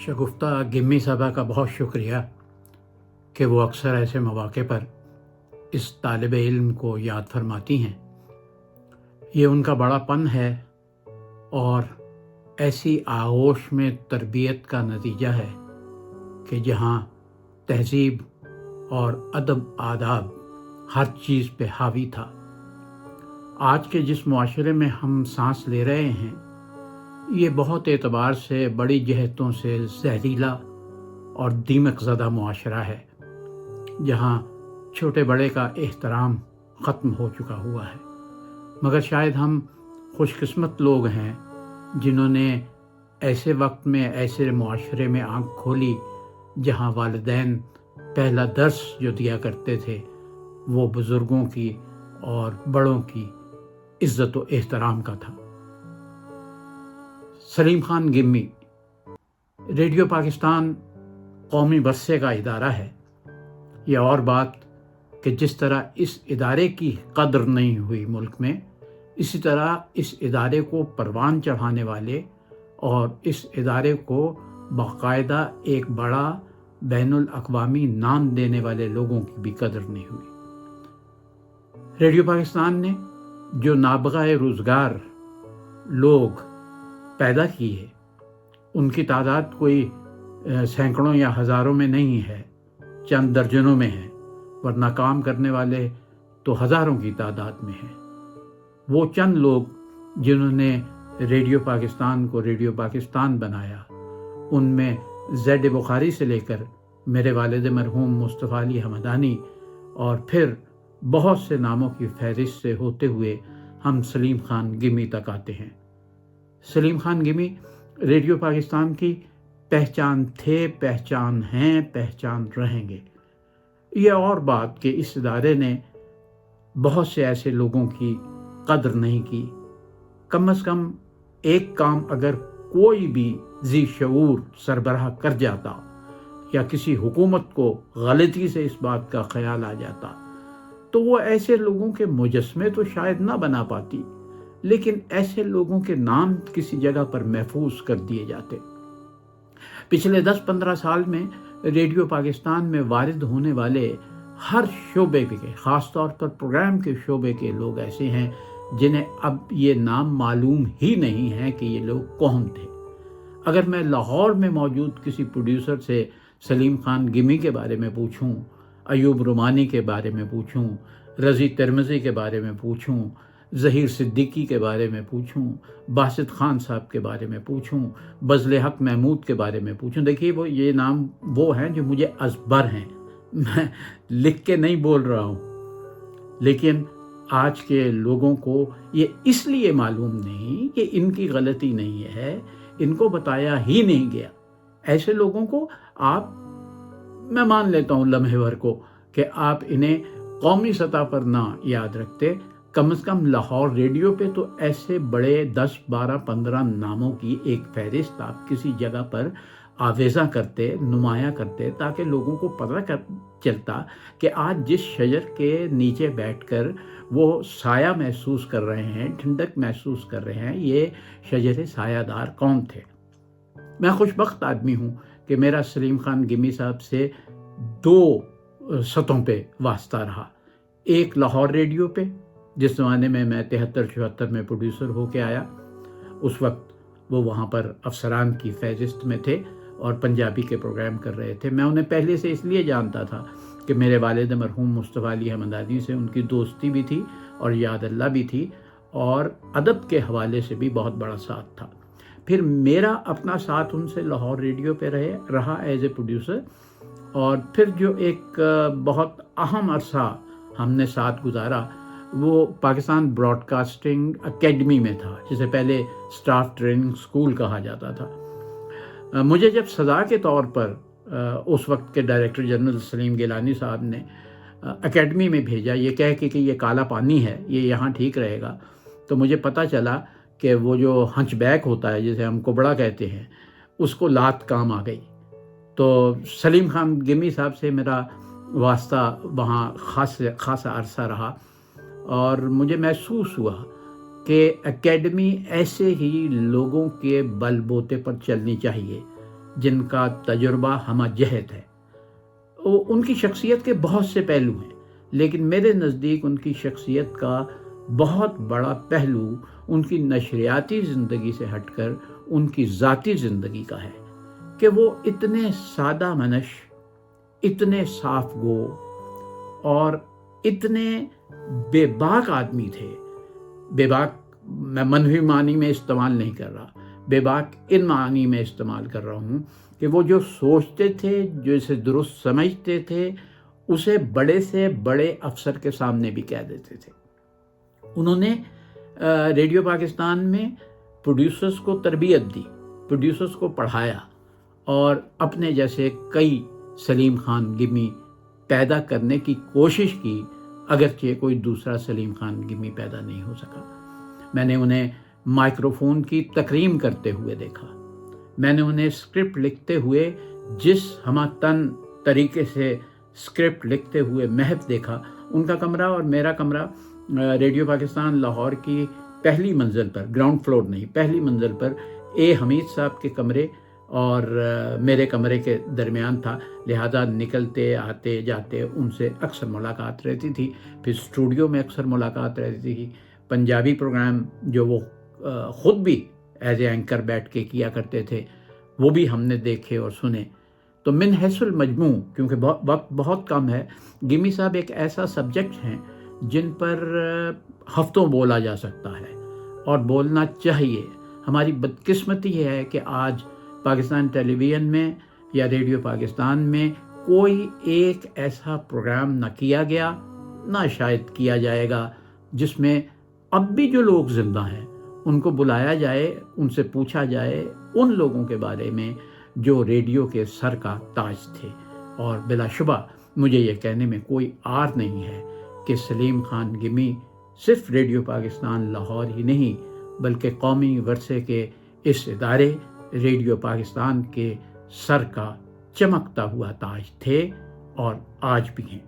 शगुफ्ता gimme साहबा का बहुत शुक्रिया कि वो अक्सर ऐसे मौक़े पर इस तालिब इल्म को याद फरमाती हैं। ये उनका बड़ापन है और ऐसी आगोश में तरबियत का नतीजा है कि जहाँ तहज़ीब और अदब आदाब हर चीज़ पे हावी था। आज के जिस मुआशरे में हम सांस ले रहे हैं, ये बहुत एतबार से बड़ी जहतों से जहरीला और दीमक ज़दा मुआशरा है, जहाँ छोटे बड़े का एहतराम ख़त्म हो चुका हुआ है। मगर शायद हम खुशकिस्मत लोग हैं जिन्होंने ऐसे वक्त में ऐसे मुआशरे में आँख खोली जहाँ वालिदैन पहला दर्स जो दिया करते थे वो बुज़ुर्गों की और बड़ों की इज़्ज़त व एहतराम का था। सलीम खान गिम्मी रेडियो पाकिस्तान कौमी वर्से का इदारा है। यह और बात कि जिस तरह इस इदारे की कदर नहीं हुई मुल्क में, इसी तरह इस इदारे को परवान चढ़ाने वाले और इस इदारे को बाकायदा एक बड़ा बैनुल अक़वामी नाम देने वाले लोगों की भी कदर नहीं हुई। रेडियो पाकिस्तान ने जो नाबग़ाए रोज़गार लोग पैदा किए, उनकी तादाद कोई सैकड़ों या हज़ारों में नहीं है, चंद दर्जनों में है, वरना काम करने वाले तो हज़ारों की तादाद में हैं। वो चंद लोग जिन्होंने रेडियो पाकिस्तान को रेडियो पाकिस्तान बनाया, उनमें ज़ैड बुखारी से लेकर मेरे वालिद मरहूम मुस्तफ़ा अली हमदानी और फिर बहुत से नामों की फहरिस्त से होते हुए हम सलीम खान गिम्मी तक आते हैं। सलीम खान गिम्मी रेडियो पाकिस्तान की पहचान थे, पहचान हैं, पहचान रहेंगे। यह और बात कि इस इदारे ने बहुत से ऐसे लोगों की कदर नहीं की। कम से कम एक काम अगर कोई भी ज़ी शऊर सरबराह कर जाता या किसी हुकूमत को गलती से इस बात का ख्याल आ जाता तो वो ऐसे लोगों के मुजस्मे तो शायद ना बना पाती, लेकिन ऐसे लोगों के नाम किसी जगह पर महफूज कर दिए जाते। पिछले 10-15 साल में रेडियो पाकिस्तान में वारिद होने वाले हर शोबे के, ख़ास तौर पर प्रोग्राम के शोबे के लोग ऐसे हैं जिन्हें अब ये नाम मालूम ही नहीं है कि ये लोग कौन थे। अगर मैं लाहौर में मौजूद किसी प्रोड्यूसर से सलीम खान गिम्मी के बारे में पूछूं, अयूब रुमानी के बारे में पूछूं, रज़ी तिरमिज़ी के बारे में पूछूं, ज़हीर सिद्दीकी के बारे में पूछूं, बासित खान साहब के बारे में पूछूं, बज़ल हक महमूद के बारे में पूछूं, देखिए वो ये नाम वो हैं जो मुझे अज़बर हैं, मैं लिख के नहीं बोल रहा हूँ। लेकिन आज के लोगों को ये इसलिए मालूम नहीं कि इनकी गलती नहीं है, इनको बताया ही नहीं गया। ऐसे लोगों को आप, मैं मान लेता हूँ लम्हे भर को कि आप इन्हें कौमी सतह पर ना याद रखते, कम से कम लाहौर रेडियो पे तो ऐसे बड़े 10, 12, 15 नामों की एक फहरिस्त आप किसी जगह पर आवेज़ा करते, नुमाया करते, ताकि लोगों को पता चलता कि आज जिस शजर के नीचे बैठकर वो साया महसूस कर रहे हैं, ठंडक महसूस कर रहे हैं, ये शजर सायादार कौन थे। मैं खुशबख्त आदमी हूँ कि मेरा सलीम खान गिम्मी साहब से 2 सतहों पे वास्ता रहा। एक लाहौर रेडियो पे, जिस ज़माने में मैं 73-74 में प्रोड्यूसर होके आया, उस वक्त वो वहाँ पर अफसरान की फहरिस्त में थे और पंजाबी के प्रोग्राम कर रहे थे। मैं उन्हें पहले से इसलिए जानता था कि मेरे वालिद मरहूम मुस्तफ़ा अली हमदानी से उनकी दोस्ती भी थी और याद अल्लाह भी थी और अदब के हवाले से भी बहुत बड़ा साथ था। फिर मेरा अपना साथ उनसे लाहौर रेडियो पे रहा एज ए प्रोड्यूसर, और फिर जो एक बहुत अहम अरसा हमने साथ गुजारा वो पाकिस्तान ब्रॉडकास्टिंग एकेडमी में था, जिसे पहले स्टाफ ट्रेनिंग स्कूल कहा जाता था। मुझे जब सज़ा के तौर पर उस वक्त के डायरेक्टर जनरल सलीम गिलानी साहब ने एकेडमी में भेजा, ये कह के कि ये काला पानी है, ये यहाँ ठीक रहेगा, तो मुझे पता चला कि वो जो हंचबैक होता है, जिसे हम कुबड़ा कहते हैं, उसको लात काम आ गई। तो सलीम खान गिम्मी साहब से मेरा वास्ता वहाँ खासा अरसा रहा और मुझे महसूस हुआ कि एकेडमी ऐसे ही लोगों के बलबूते पर चलनी चाहिए جن کا تجربہ ہمہ جہت ہے. ان کی شخصیت کے بہت سے پہلو ہیں، لیکن میرے نزدیک ان کی شخصیت کا بہت بڑا پہلو ان کی نشریاتی زندگی سے ہٹ کر ان کی ذاتی زندگی کا ہے کہ وہ اتنے سادہ منش، اتنے صاف گو اور اتنے بے باک آدمی تھے. بے باک میں منفی معنی میں استعمال نہیں کر رہا، بے باک ان معنی میں استعمال کر رہا ہوں کہ وہ جو سوچتے تھے، جو اسے درست سمجھتے تھے، اسے بڑے سے بڑے افسر کے سامنے بھی کہہ دیتے تھے. انہوں نے ریڈیو پاکستان میں پروڈیوسرز کو تربیت دی، پروڈیوسرز کو پڑھایا اور اپنے جیسے کئی سلیم خان گمی پیدا کرنے کی کوشش کی، اگرچہ کوئی دوسرا سلیم خان گمی پیدا نہیں ہو سکا. میں نے انہیں مائکروفون کی تکریم کرتے ہوئے دیکھا، میں نے انہیں اسکرپٹ لکھتے ہوئے جس ہمہ تن طریقے سے اسکرپٹ لکھتے ہوئے محض دیکھا. ان کا کمرہ اور میرا کمرہ ریڈیو پاکستان لاہور کی پہلی منزل پر، گراؤنڈ فلور نہیں، پہلی منزل پر اے حمید صاحب کے کمرے اور میرے کمرے کے درمیان تھا. لہذا نکلتے آتے جاتے ان سے اکثر ملاقات رہتی تھی. پھر اسٹوڈیو میں اکثر ملاقات رہتی تھی. پنجابی پروگرام جو وہ خود بھی ایز اے اینکر بیٹھ کے کیا کرتے تھے، وہ بھی ہم نے دیکھے اور سنے. تو من حیث المجموع، کیونکہ وقت بہت کم ہے، گمی صاحب ایک ایسا سبجیکٹ ہیں جن پر ہفتوں بولا جا سکتا ہے اور بولنا چاہیے. ہماری بدقسمتی یہ ہے کہ آج پاکستان ٹیلی ویژن میں یا ریڈیو پاکستان میں کوئی ایک ایسا پروگرام نہ کیا گیا، نہ شاید کیا جائے گا، جس میں اب بھی جو لوگ زندہ ہیں ان کو بلایا جائے، ان سے پوچھا جائے ان لوگوں کے بارے میں جو ریڈیو کے سر کا تاج تھے. اور بلا شبہ مجھے یہ کہنے میں کوئی عار نہیں ہے کہ سلیم خان گمی صرف ریڈیو پاکستان لاہور ہی نہیں بلکہ قومی ورثے کے اس ادارے ریڈیو پاکستان کے سر کا چمکتا ہوا تاج تھے اور آج بھی ہیں.